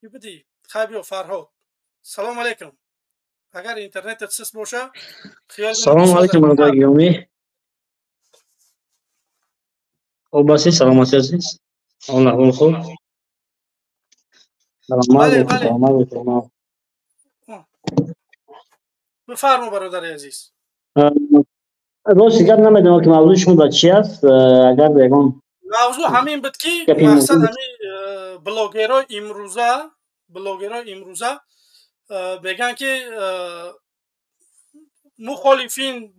کی بدی خیلی فرهاد سلام علیکم. اگر اینترنتت سست باشه خیال کنم سلام علیکم برادر گرامی. خوب هستی؟ سلامتی عزیز؟ احوال خوب؟ بله بله بفرما برادر عزیز. راست گپ نمیدونم که موضوع شما با چی است. اگر یگان موضوع همین بود که مقصد همین بلاگرای امروزه بگن که مخالفین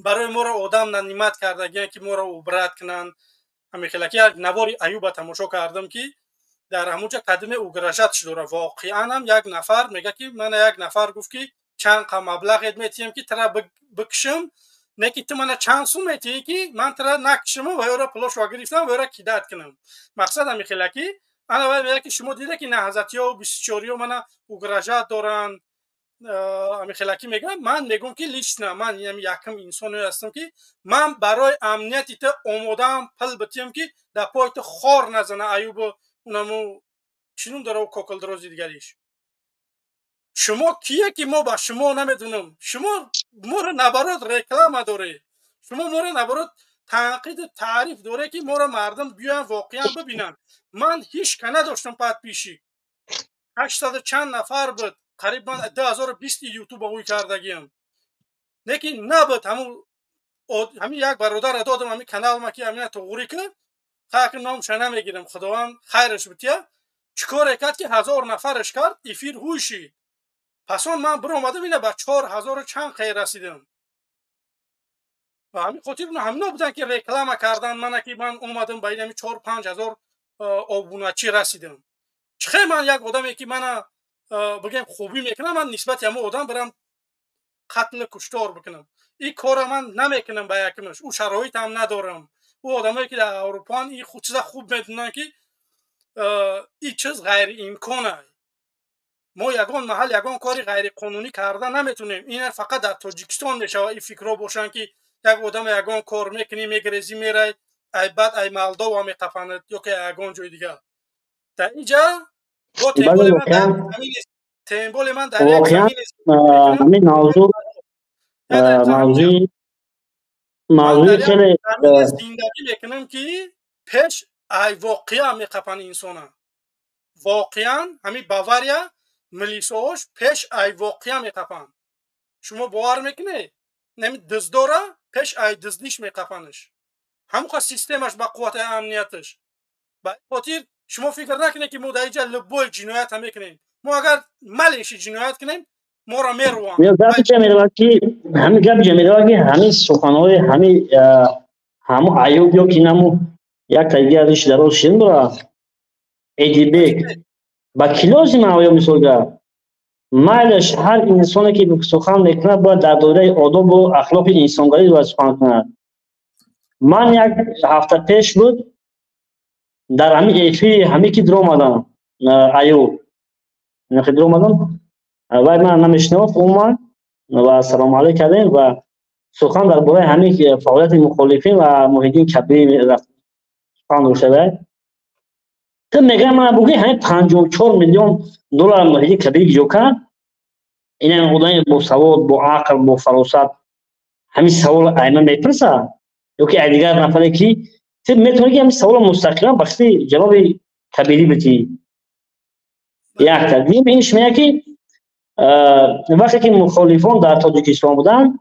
برای ما را آدم ننیمت کردگی که ما را عبرت کنند. همین خیلی که یک نواری ایوب تماشا کردم که در همونجا قدمه اوگراشت داره. واقعا هم یک نفر میگه که من یک نفر گفت که چند قم مبلغ میتیم که ترا بکشم، نه که تو من چند سو میتی که من ترا نکشم و یا را پلاش و گرفتم و یا را کیدت کنم. مقصد همین خیلی که انا میگه که شما دیده که نهضتیا و 24 من اوگراشت دارن. همین خیلی که میگم من میگم که لیست نه، من یکم انسانی هستم که من برای امنیتی تو آمادم پل بتیم که در پای تو خار نزنه ایوب اونمو چنون داره و کوکل درازی دیگریش. شما کیه که ما با شما نمیدونم؟ شما ما رو نبرات رکلام داره، شما ما رو نبرات تنقید و تعریف داره که ما رو مردم بیان واقعا ببینن. من هیچ کنه داشتم پد پیشی 800 چند نفر بود، قریب من 2020 یوتیوب اوی کردگیم، لیکن نبود همین یک برادر دادم همین کانال ما که همین توغوری که خاک نامش نمیگیرم، خداوند خیرش بتیه. چیکار کرد که 1000 نفرش کرد افیر هوشی. پس من برو اومدم اینه با 4000 چند خیر رسیدم. و همین خاطر همینا بودن که رکلام کردن من که من اومدم با این 4-5 هزار آبونچی رسیدم. چه من یک آدمی که من بگم خوبی میکنم، من نسبت همه آدم برم قتل کشتار بکنم، این کار من نمیکنم با یکمش. او شرایط هم ندارم. او آدمایی که در اروپا این خود چیزا خوب میدونن که این چیز غیر امکانه. ما یگان محل یگان کاری غیر قانونی کردن نمیتونیم. این فقط در تاجیکستان میشه این فکرها باشن که یک آدم یگان کار میکنی میگریزی میره ای بعد ای مالدو هم میقفند یا که یگان جای دیگه. در اینجا با تیمبول من در یک زمین همین موضوع خیلی زندگی میکنم که پیش ای واقعا میقفن انسانه. واقعا همین باوریا ملیساش پیش ای واقعا میقفن. شما باور میکنه نمی دزداره پیش ای دزدیش میقفنش. همون سیستمش با قوت امنیتش. با خاطر شما فکر نکنید که ما در اینجا لبول جنایت هم میکنیم. ما اگر ملیشی جنایت کنیم ما را میروان. میاد چه میره که همین گپ جمیره که همین سخنهای همون ایوب یا کینمو یک تایی ازش درو شین برا ایدیبک با کلاس ما آیا میسوگا مالش هر انسانی که سخن میکنه باید در دوره آداب و اخلاق انسانگری رو سخن کنه. من یک هفته پیش بود در همین ایفی همین که درو آمدم ایوب نخی درو آمدم و من نمیشناخت اومد و سلام علیک کردیم و سخن در باره همین فعالیت مخالفین و محیدین کبیر رفت سخن رو شده. تو میگه من بگی همین 54 میلیون دلار محیدین کبیر جو کرد. این آدمی با سواد با عقل با فراست همین سوال اینا میپرسه یا که دیگر نفره که تو میتونی که همین سوال مستقیما بخشی جواب کبیری بدی. یک تقدیم اینش میگه که وقتی که مخالفان در تاجیکستان بودن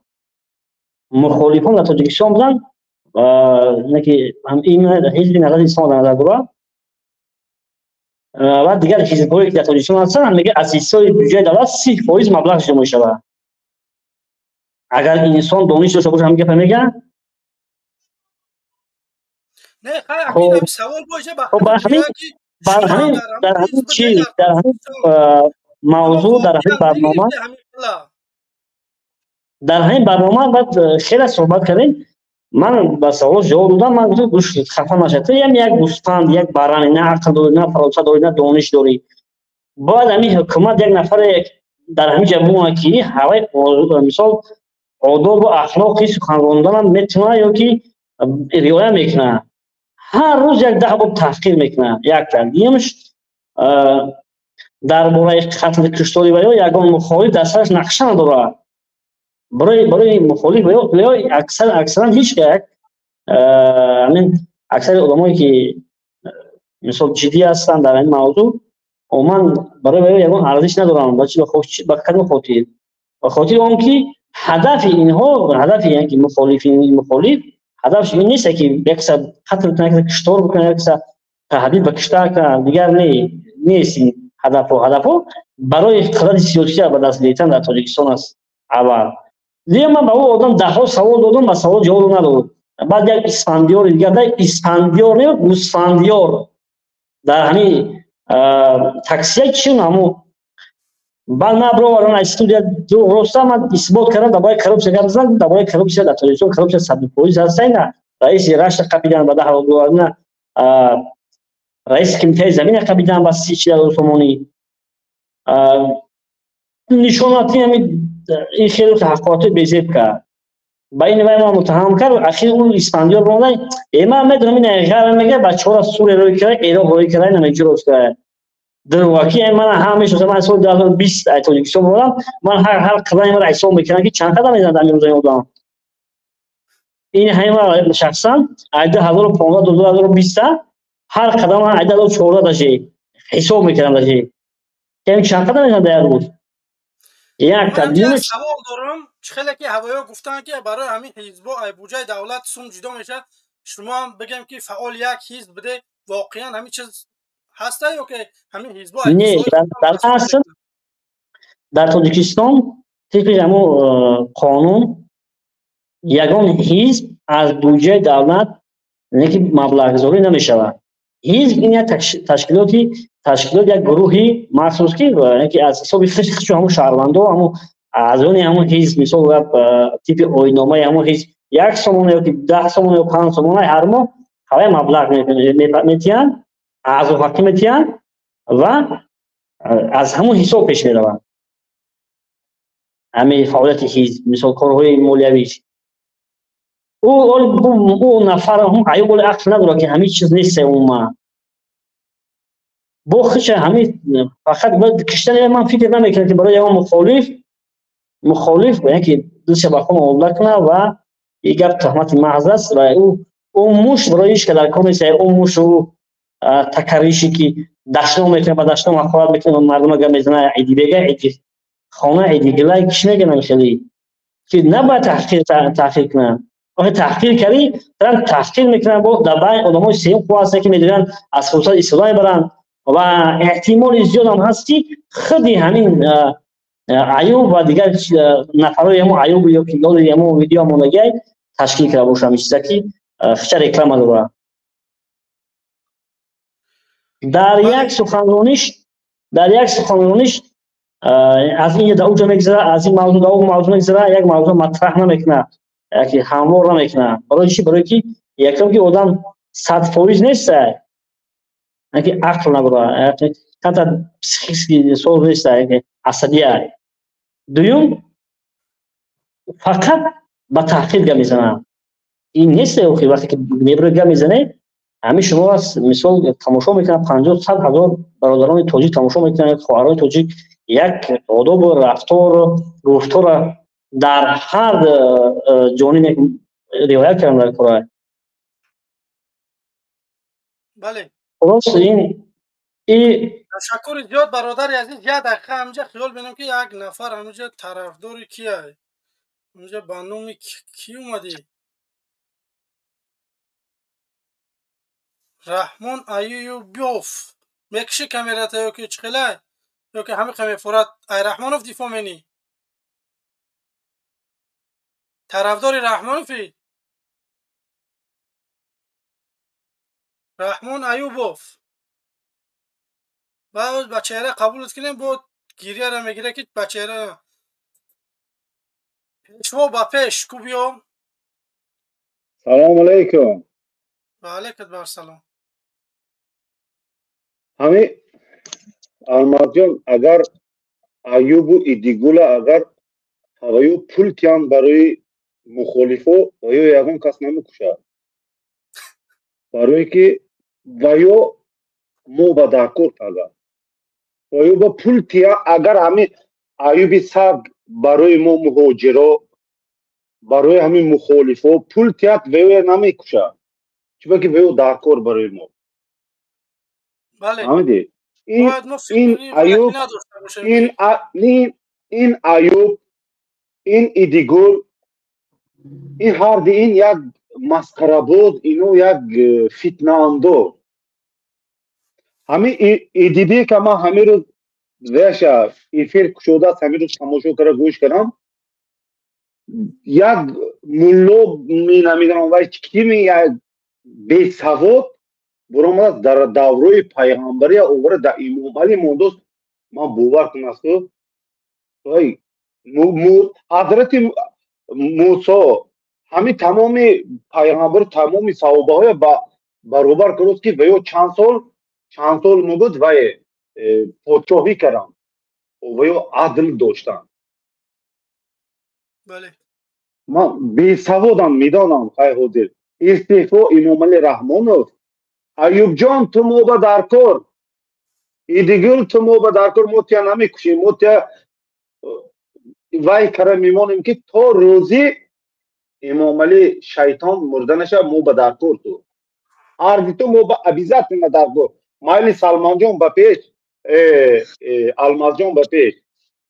نه که هم این حزب نهضت اسلام در نظر و دیگر حزب‌هایی که در تاجیکستان هستند میگه از حصه بودجه دولت 30% مبلغ جمع شود. اگر این انسان دانش داشته باشه هم گپ میگه نه خیلی سوال باشه در همین چی در همین موضوع در همین برنامه بعد خیلی صحبت کردیم. من با سوال جواب دادم. من گفتم گوش خفه نشه، تو یک گوسفند یک برنده نه عقل داری نه فراست داری نه دانش داری. باید همین حکومت یک نفر در همین جمعه که هوای مثال آداب و اخلاقی سخن راندن هم میتونه یا که رعایت میکنه. هر روز یک 10 بار تحقیر میکنه. یک دیمش дар бораи қатли киштори ваё ягон мухолиф дар сараш нақша надорад. Барои мухолиф ваё аксаран ҳеҷ як аксари одамое ки мисол ҷиддӣ ҳастанд дар ин мавзӯъ умуман барои ваё ягон арзиш надоранд. Ба кадом хотир? Ба хотири он ки ҳадафи инҳо, ҳадафи яки мухолиф ҳадафш ин нест ки як киса қатл кунад, як киса киштор бикунад, як киса таҳдид ба киштар кунад. Дигар нест ин ҳадафҳо барои қудрати сиёсӣ ба даст гирифтан дар Тоҷикистон аст. Аввал дигар ман ба ӯ одам даҳҳо савол додам, ба савол ҷавоб надод. Баъд як исфандиёри дигар исфандиёр не гӯсфандиёр дар ҳамин таксия чӣ намуд. Баъд ман бировардам аз студия дурӯғ роста ман исбот кардам дар бораи коррупсия гап задам. Дар бораи коррупсия дар Тоҷикистон коррупсия 100% ҳастайна. Раиси рашта қабидан ба 10,000 раиси комитаи замина қабидан ба 30,000 сомонӣ. нишонати ин хеле ҳақоқати безеб кард. Ба ин вай ман муттаҳам кард. Ахир ӯ исфандиёр ронай ман медонам ин ғар мега бачаҳора Суриya рой кирай, Эроқ рой кирай, намеҷу рост кирай. Дурваки ман ҳам мешусам. Ман соли 2020 ай Тоҷикистон будам. Ман ҳар қадами мара ҳисоб мекардам ки чанд қадам мезанад амирӯзаи одам. ин ҳама шахсан ай 2015 2020 ҳар қадам ай 2014 даши ҳисоб мекардам даши. Ин чанд қадам мезанад дар рӯз. Як тадбир савол дорам. Хеле ки ҳавоё гуфтанд ки барои ҳамин ҳизбо ай буҷаи давлат сум ҷудо меша. Шумо ҳам бигем ки фаъол як ҳизб буде. Воқеан ҳамин чиз ҳаста ё ки ҳамин ҳизбо ай не дар асл дар Тоҷикистон тибқи ҳамон қонун ягон ҳизб аз буҷаи давлат неки маблағгузорӣ намешавад. ҳизб ин як ташкилот як гурӯҳи махсус ки аз ҳисоби хишу ҳамон шаҳрвандо ҳамон аъзони ҳамон ҳизб мисол типи оидномаи ҳамон ҳизб 1 сомона ёки 10 сомона ё 5 сомона ҳар моҳ ҳавай маблағ метиҳанд, аъзоҳақӣ метиҳанд ва аз ҳамон ҳисоб пеш меравад. ҳамин фаъолияти ҳизб мисол корҳои молиявӣ ӯ нафар аюб оли ақл надорад ки ҳамин чиз нест умуман. бо хиша ҳамин фақат киштани ман фикр намекунам ки барои ягон мухолиф яки дилша ба хун овурда кунад ва ин гап тухмати маҳз аст ва ӯ мушт барои иш дар кор нест. ӯ мушт ӯ такарриши ки дашном мекунад ба дашном ҳақорат мекунад, мардума гап мезанад, идибега идихона идигилай киш мегӯям хеле ки набояд таҳқир кунад. وقتی تحقیر کردی دارن تحقیر میکنن با در بین آدمای سیم خو هستن که میدونن از فرصت استفاده میبرن و احتمال زیاد هم هست که خودی همین ایوب و دیگر نفرای همون ایوب یا که یاد همون ویدیو همون نگه تشکیل کرده باشه همین چیزا که خیلی رکلام داره. در یک سخنرانیش از این در اونجا میگذره، از این موضوع در اون موضوع میگذره، یک موضوع مطرح نمیکنه، یکی هموار نمیکنه. برای چی؟ برای که یکم که آدم 100% نیست، یکی عقل نداره، یکی حتی پسیخیسکی سوز نیست، یکی عصبیه. دوم فقط با تحقیق گم میزنه. این نیست که وقتی که میبره گم میزنه همه شما مثال تماشا میکنن 50-100 هزار برادران تاجیک تماشا میکنن، خواهران تاجیک یک آداب و رفتار گفتار در هر جانب روایت کردن در کره. بله. خلاص این تشکر زیاد برادر عزیز. یک دقیقه همینجا خیال بینم که یک نفر همینجا طرفدار کیه؟ همینجا با نام کی اومدی؟ رحمان ایوبیوف میکشی کامیرات یا که چخله یا که همه خمی فرات ای رحمانوف دیفا منی طرفدار رحمانوفی رحمان ایوبوف باز با چهره قبولت کنیم بود گیریه را میگیره که با چهره پیشوا با پیش کوبیو. سلام علیکم. و علیکم السلام. همین الماس جان اگر ایوب و ایدیگولا اگر هوایو پول کیان برای مخالفو وایو یگون کس نمیکشه برای که وایو مو با داکور تاگا وایو با پول تیا اگر همین ایوب صاحب برای ما مهاجرا برای همین مخالفا پول تیات ویو نمیکشه چون که ویو دارکور برای ما بله فهمیدی باید ما این فکری غلطی ایوب نداشته باشیم این ایوب این ایدیگول این هر این یک مسخره بود اینو یک فتنه اندو همین ایدیبی که ما همین روز ویشا افیر شده است همین روز تماشا کرده گوش کردم یک ملو می نمیدونم وای چی می یک بی سواد برام در دوره پیغمبری اوور در امام علی موندوس ما باور کنم است وای حضرت موسی همین تمام پیغمبر تمام صحابه های برابر کرد که ویو چند سال مدت وای پادشاهی کردن ویو عدل داشتن بله ما بی سوادم میدانم خیر حاضر استعفا امام علی رحمانوف ایوب جان تو مو به درکار ایدیگل تو مو به درکار موتیا نمیکشیم موتیا وای کرم میمانیم که تا روزی امام علی شیطان مرده نشه مو به درکار تو ارد تو مو به عبیزت نه درکار مایلی سلمان جان به پیش الماز جان به پیش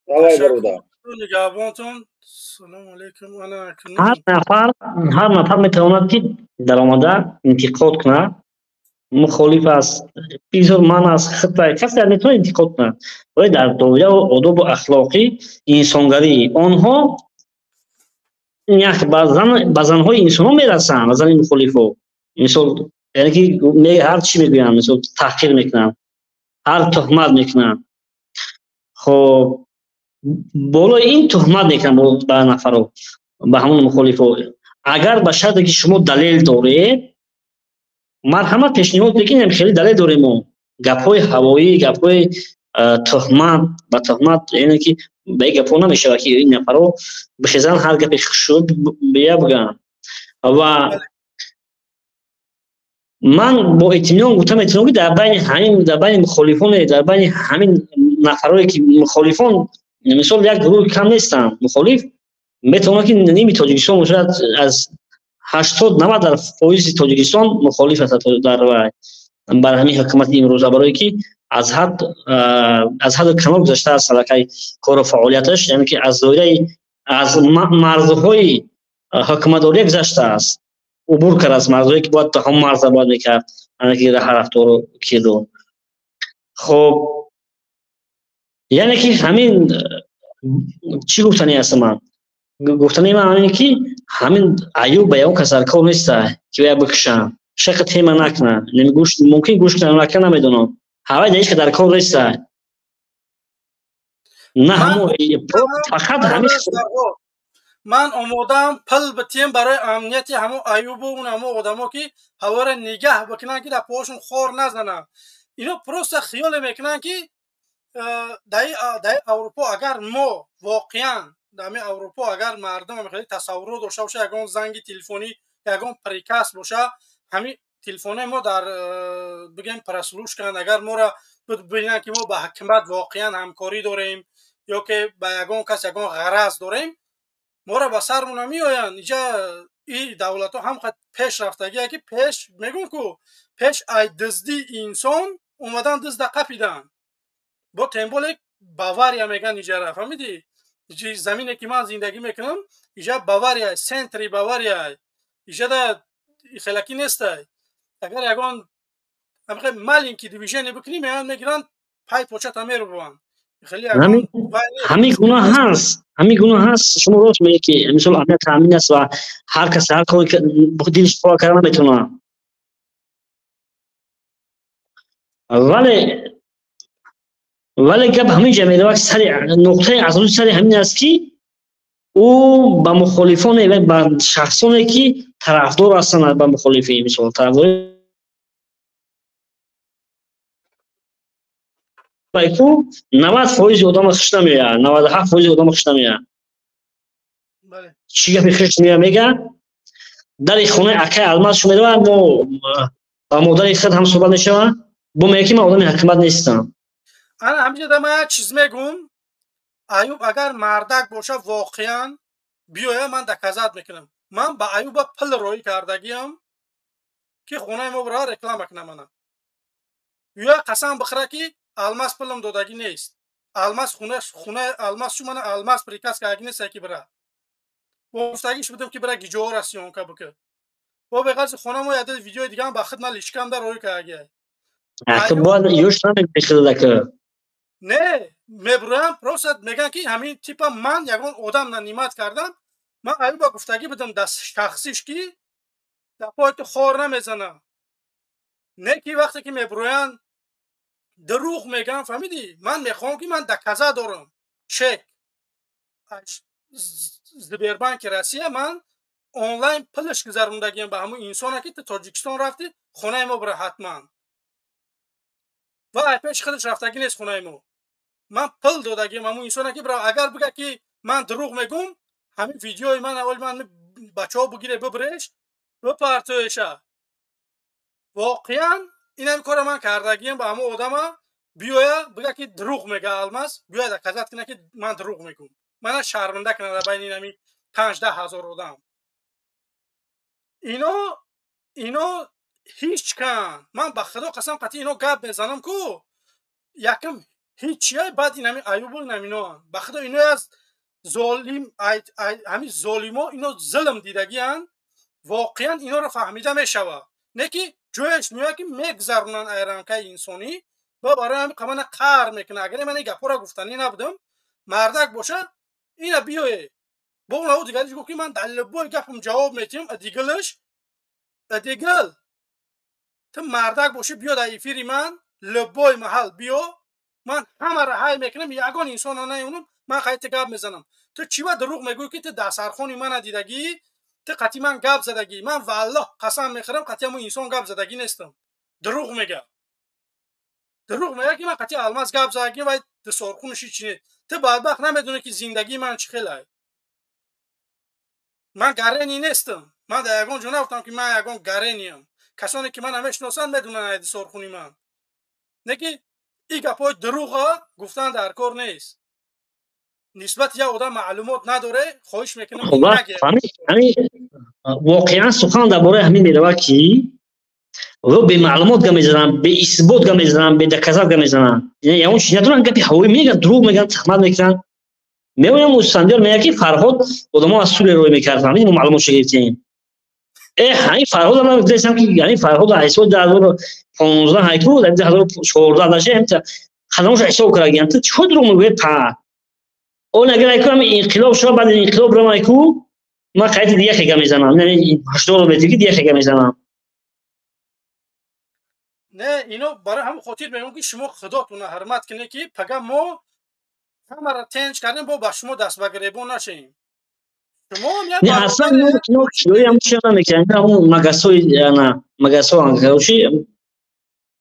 روای برادر نگهبانتون سلام علیکم انا هر نفر میتواند که در آمده انتقاد کنه مخالف است بسیار من از خطای کسی میتونه انتقاد کنه ولی در دایره و آداب و اخلاقی انسانگری آنها یک به زنهای انسان ها میرسن به زن مخالف ها مثال یعنی که هر چی میگوین مثال تحقیر میکنن هر تهمت میکنن خب بالای این تهمت میکنن به نفر به همون مخالف ها اگر به شرطی که شما دلیل دارید مرحمت پیشنهاد بکنیم خیلی دلیل داریم گپ‌های هوایی گپ‌های تهمت با تهمت یعنی که به گپ‌ها نمیشه که این نفرها بخیزن هر گپی شد بیا بگن و من با اطمینان گفتم که در بین مخالفان در بین همین نفرایی که مخالفان مثال یک گروه کم نیستن مخالف میتونه که نیمی تاجیکستان مشاهد از 80-90% تاجیکستان مخالف است در برای همین حکومت امروزه برای که از حد کمال گذشته است سلکه کار و فعالیتش یعنی که از دایره از مرزهای حکومتداری گذشته است عبور کرد از مرزهایی که باید هم مرز باید میکرد یعنی که راه رفتار کرد خب یعنی که همین چی گفتنی است من گفتنی من همین که همین ایوب به اون کسر کار نیست که باید بکشن شک تیمه نکنه ممکن گوش کنه نکنه نمیدونم هوای دیش که در کار نیست نه همون فقط همین من آمادم پل بتیم برای امنیت همون ایوب و اون همون آدما که هوا را نگه بکنن که در پاشون خور نزنن اینا پروست خیال میکنن که در اروپا اگر ما واقعا در اروپا اگر مردم خیلی تصور داشته باشه یگان زنگ تلفنی یگان پریکاست باشه همین تلفن ما در بگیم پرسلوش کنن اگر ما را ببینن که ما با حکومت واقعا همکاری داریم یا که با یگان کس یگان غرض داریم ما را به سرمون نمیآیند اینجا این دولت ها هم خود پیش رفتگی که پیش میگن که پیش ای دزدی انسان اومدن دزد قپیدن با تمبول باواریا میگن اینجا را فهمیدی زمینی که من زندگی میکنم اینجا باواریا سنتری باواریا اینجا دا خلکی نیست اگر یگان مالین که دیویژن بکنی میگن پای پوچت همه رو بوان همین گناه هست شما راست میگی که مثلا امنیت تامین است و هر کس هر کاری که دلش خواهد کردن میتونه ولی گپ همین جمعیت وقت سر نقطه از روی سر همین است که او با مخالفان و با شخصانی که طرفدار هستند با مخالفین مثلا طرفدار بایکو 90% آدم خوش نمیاد 97% آدم خوش نمیاد بله چی گپی خوش میگه در خونه اکه الماس میره و با مادر خود هم صحبت میشه با میگه من آدم حکومت نیستم انا همینجا دارم یک چیز میگم. ایوب اگر مردک باشه واقعا بیایه من دکزت میکنم. من با ایوب پل روی کردگیم که خونه ما برای رکلام کنم. منم یا قسم بخوره که الماس پلم دادگی نیست. الماس خونه الماس شو من الماس پریکاس که اگه نیست کی برا گفتگیش بودم که برا گیجور اسیون که بکه و به قصد خونه ما یاد ویدیو دیگه هم با خدمت لیشکم در روی که اگه تو باید یوش نمیشه که نه میبرم پروسد میگن که همین تیپا من یگان آدم نمیمت کردم. من ایوب با گفتگی بدم دست شخصیش که در پایت خور نمیزنم. نه که وقتی که میبروین دروغ میگم فهمیدی. من میخوام که من دکزه دارم چک زبیربانک روسیه من آنلاین پلش گذروندگیم به همون انسان که تو تاجیکستان رفتی خونه ما بره حتما و ایپش خودش رفتگی نیست خونه ما. من پل دادگیم همون انسان که برای اگر بگه که من دروغ میگم همین ویدیوی من اول من بچه ها بگیره ببرش بپرتوشه. واقعا این هم کار من کردگیم با همون آدم بیایه بگه که دروغ میگه الماس بیایه دکزت کنه که من دروغ میگم. من شرمنده کنه در بین اینمی 5-10 هزار آدم. اینا هیچ کن. من به خدا قسم قطعی اینا گپ میزنم کو یکم هیچیه بعد اینمی ایوب نمینا به خدا اینا از ظالم همین ظالما اینا ظلم دیدگیان. واقعا اینا رو فهمیده میشوه نه که جویش میاد که میگذرونن ایرانکه انسانی و برای همین قمن قهر میکنه. اگر من این گپا را گفتنی نبودم مردک باشه اینا بیایه با اون او دیگرش گفت که من در لبای گپم جواب میتیم دیگلش دیگل تو مردک باشه بیا در ایفیری من لبای محل بیا من همه را های میکنم یگان انسان ها نیونم من خیلی گپ میزنم. تو چی با دروغ میگوی که تو دسترخوانی من ندیدگی تو قطعی من گپ زدگی. من والله قسم میخورم قطعی همون انسان گپ زدگی نیستم. دروغ میگه که من قطعی الماس گپ زدگی و دسترخونشی چینه. تو بدبخت نمیدونه که زندگی من چه خیلی. من گرینی نیستم. من در یگان جونه گفتم که من یگان گرینیم. کسانی که من همش نوسن میدونن دسترخونی من. نه که این گپای دروغ گفتن در کار نیست. نسبت یا آدم معلومات نداره خواهش میکنم خب همین واقعا سخن درباره همین میره که و به معلومات گم میزنن به اثبات گم میزنن به دکزات گم میزنن. یعنی اون چیزا دارن گپی هوایی میگن دروغ میگن تخمت میکنن. میونم مستندر میگه که فرهاد آدمو از سوی روی میکرد همین معلومات شگفتین همین فرهاد هم گفتم که یعنی فرهاد حساب 2015 هایکو در 2014 داشته خدمتش حساب کردن انت چه دروغ میگه تا اون اگر ایکم انقلاب شو بعد انقلاب رو ایکو ما قاعده دیگه خیلی میزنم یعنی 80 رو دیگه خیلی میزنم. نه اینو برای هم خاطر میگم که شما خداتون حرمت کنه که پگه ما همه را تنج کردیم با شما دست بگریبون نشیم. نه اصلا نو کیوی هم چه نمیکنه همون مگاسو انگاروشی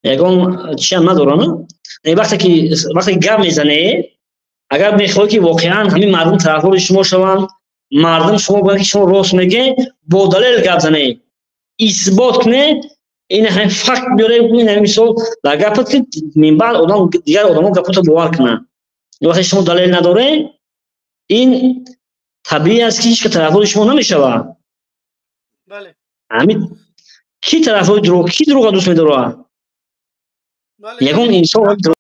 یکم چی نداره نه وقتی گام میزنه اگر میخوای که واقعا همین مردم طرفدار شما شوند مردم شما باید شما راست میگه با دلیل گپ زنه اثبات کنه این هم فکت بیاره این مثال در گپت که من بعد آدم دیگر آدمو گپتو باور کنه. وقتی شما دلیل نداره این طبیعی است که هیچ که طرفدار شما نمیشوه. بله همین کی طرفدار دروغ کی دروغ دوست می‌داره؟ بله یگان انسان